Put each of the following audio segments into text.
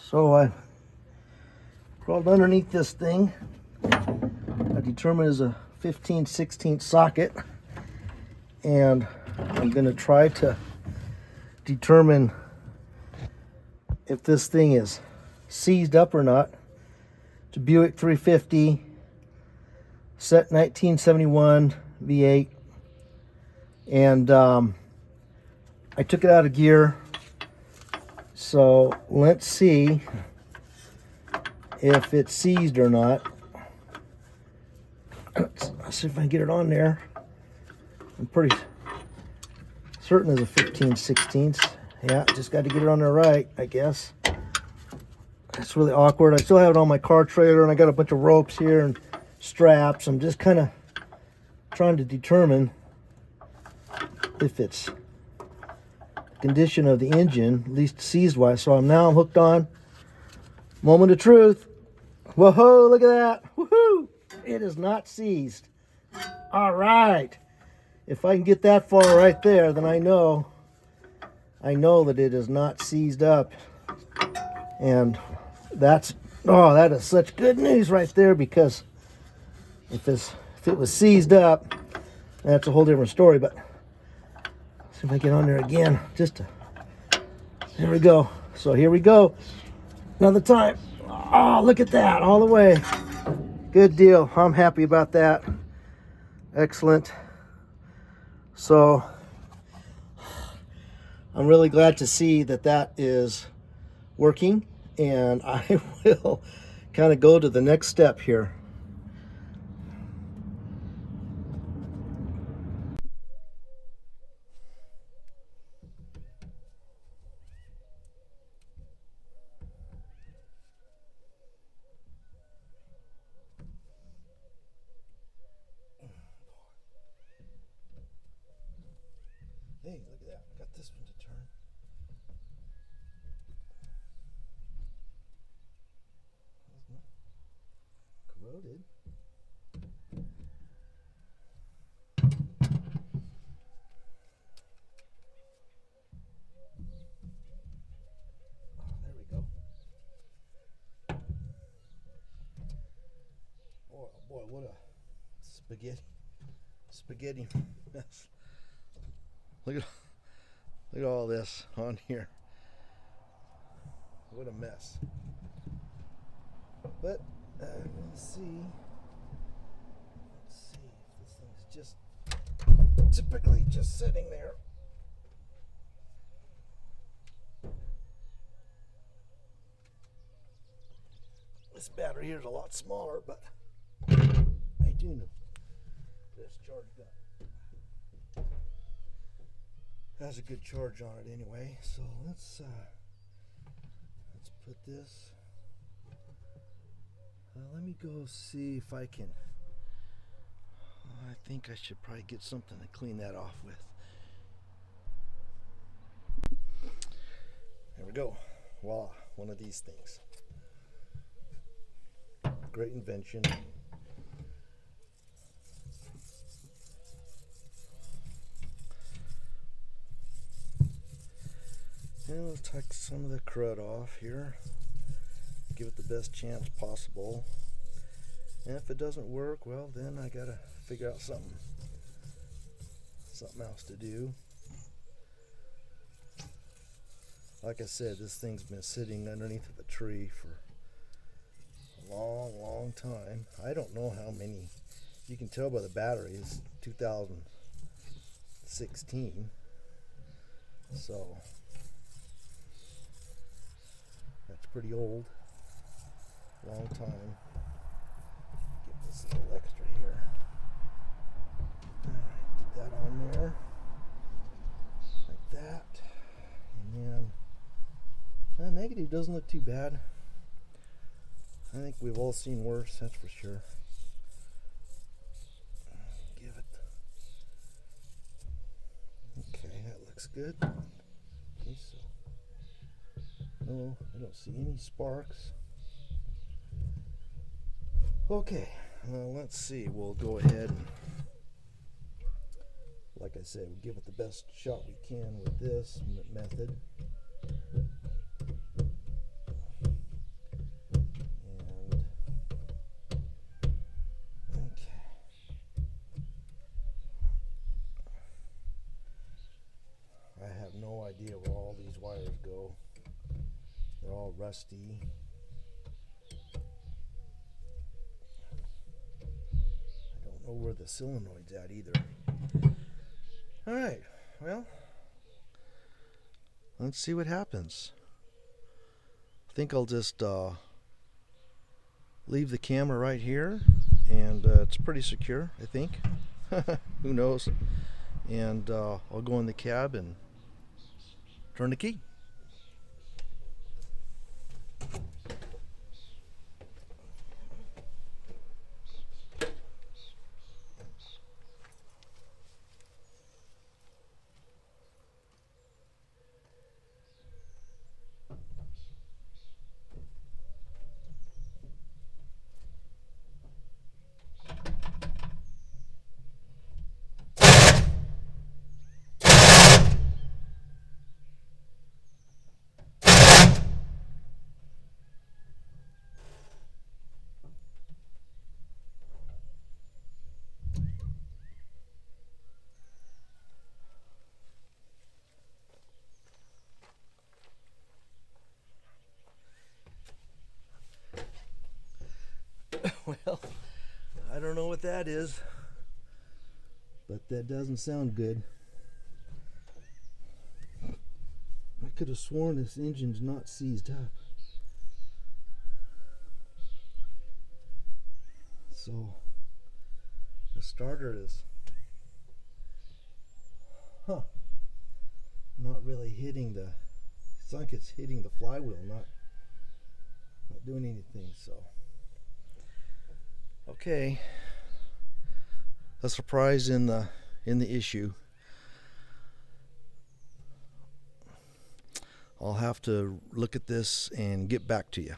So I crawled underneath this thing. I determined it's a 15/16 socket, and I'm going to try to determine if this thing is seized up or not. It's a Buick 350, set 1971 V8, and I took it out of gear. So let's see if it's seized or not. Let's see if I can get it on there. I'm pretty certain it's a 15/16. Yeah, just got to get it on there right, I guess. It's really awkward. I still have it on my car trailer, and I got a bunch of ropes here and straps. I'm just kind of trying to determine if it's condition of the engine, at least seized wise. So I'm now hooked on. Moment of truth. Whoa, look at that. Woohoo! It is not seized. All right. If I can get that far right there, then I know that it is not seized up. And that is such good news right there, because if it was seized up, that's a whole different story. But see if I get on there again. There we go. So here we go. Another time. Oh, look at that. All the way. Good deal. I'm happy about that. Excellent. So I'm really glad to see that is working, and I will kind of go to the next step here. Hey, look at that. I got this one to turn. Corroded. Oh, there we go. Oh boy, what a spaghetti mess. Look at all this on here. What a mess. But let's see if this thing's just typically just sitting there. This battery here is a lot smaller, but I do know this charged up. Has a good charge on it anyway. So let's put this. Let me go see if I can. I think I should probably get something to clean that off with. There we go. Voila, one of these things. Great invention. And let's take some of the crud off here. Give it the best chance possible. And if it doesn't work, well, then I gotta figure out something else to do. Like I said, this thing's been sitting underneath of a tree for a long time. I don't know how many. You can tell by the battery. It's 2016. So that's pretty old. Long time. Get this little extra here. Alright, get that on there. Like that. And then the negative doesn't look too bad. I think we've all seen worse, that's for sure. Give it. Okay, that looks good. Okay, so no, I don't see any sparks. Okay, let's see. We'll go ahead and, like I said, we'll give it the best shot we can with this method. idea where all these wires go. They're all rusty. I don't know where the solenoid's at either. Alright, well, let's see what happens. I think I'll just leave the camera right here, and it's pretty secure, I think. Who knows? And I'll go in the cab and turn the key. Well, I don't know what that is, but that doesn't sound good. I could have sworn this engine's not seized up. So the starter is not really hitting the, it's like it's hitting the flywheel, not doing anything. So okay, a surprise in the issue. I'll have to look at this and get back to you.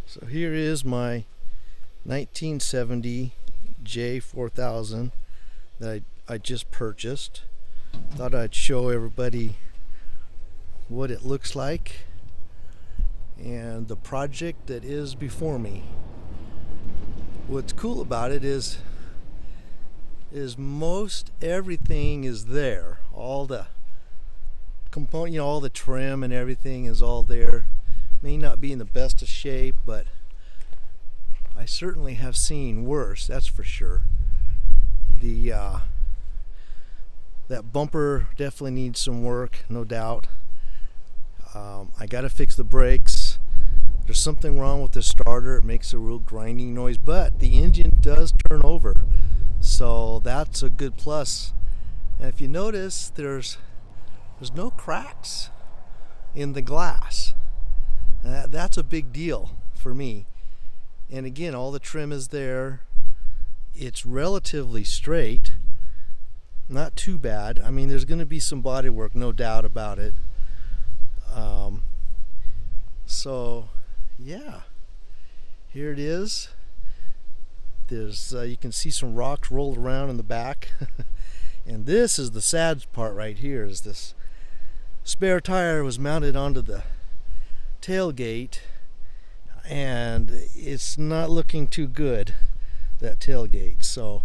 So here is my 1970 J4000 that I just purchased. Thought I'd show everybody what it looks like and the project that is before me. What's cool about it is most everything is there. All the component, all the trim and everything is all there. May not be in the best of shape, but I certainly have seen worse, that's for sure. The that bumper definitely needs some work, no doubt. I gotta fix the brakes. There's something wrong with the starter. It makes a real grinding noise, but the engine does turn over, so that's a good plus. And if you notice, there's no cracks in the glass. That's a big deal for me. And again, all the trim is there. It's relatively straight, not too bad. I mean, there's going to be some body work, no doubt about it. So yeah, here it is. There's you can see some rocks rolled around in the back. And this is the sad part right here, is this spare tire was mounted onto the tailgate, and it's not looking too good, that tailgate. So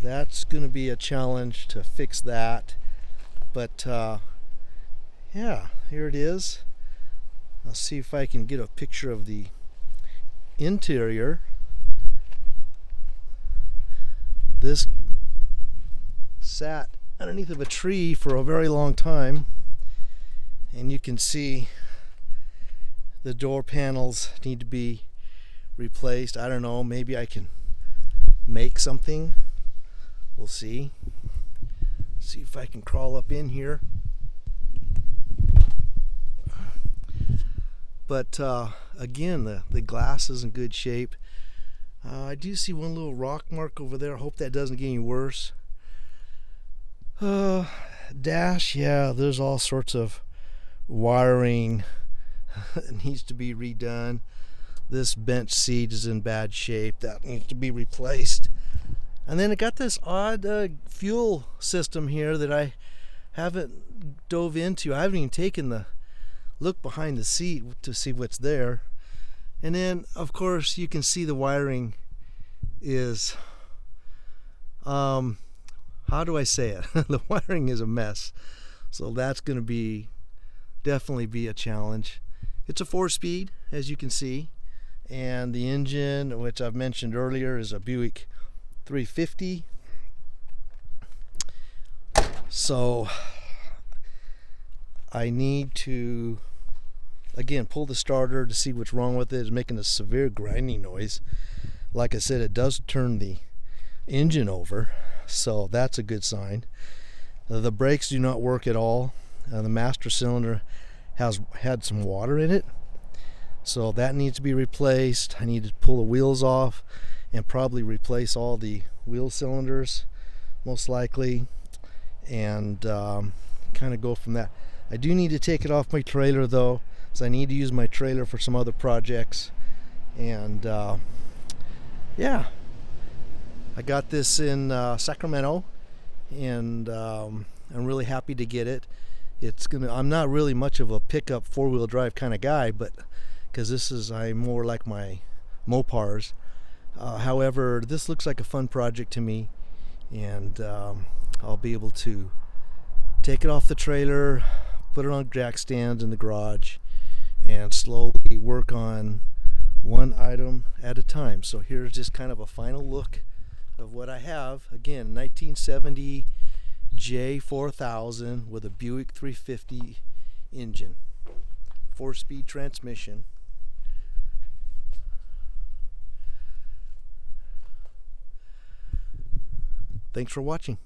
that's going to be a challenge to fix that. But yeah, here it is. I'll see if I can get a picture of the interior. This sat underneath of a tree for a very long time, and you can see the door panels need to be replaced. I don't know, maybe I can make something. We'll see. See if I can crawl up in here. But again, the glass is in good shape. I do see one little rock mark over there. I hope that doesn't get any worse. Dash, yeah, there's all sorts of wiring that needs to be redone. This bench seat is in bad shape. That needs to be replaced. And then it got this odd fuel system here that I haven't dove into. I haven't even taken the look behind the seat to see what's there. And then of course you can see the wiring is how do I say it? The wiring is a mess, so that's going to definitely be a challenge. It's a 4-speed, as you can see, and the engine, which I've mentioned earlier, is a Buick 350. So I need to again pull the starter to see what's wrong with it. It's making a severe grinding noise. Like I said, it does turn the engine over, so that's a good sign. The brakes do not work at all. The master cylinder has had some water in it, so that needs to be replaced. I need to pull the wheels off and probably replace all the wheel cylinders, most likely, and kind of go from that. I do need to take it off my trailer though, so I need to use my trailer for some other projects. And yeah, I got this in Sacramento, and I'm really happy to get it. I'm not really much of a pickup 4-wheel drive kind of guy, but because I'm more like my Mopars. However, this looks like a fun project to me, and I'll be able to take it off the trailer, put it on jack stands in the garage, and slowly work on one item at a time. So here's just kind of a final look of what I have. Again, 1970 J4000 with a Buick 350 engine, 4-speed transmission. Thanks for watching.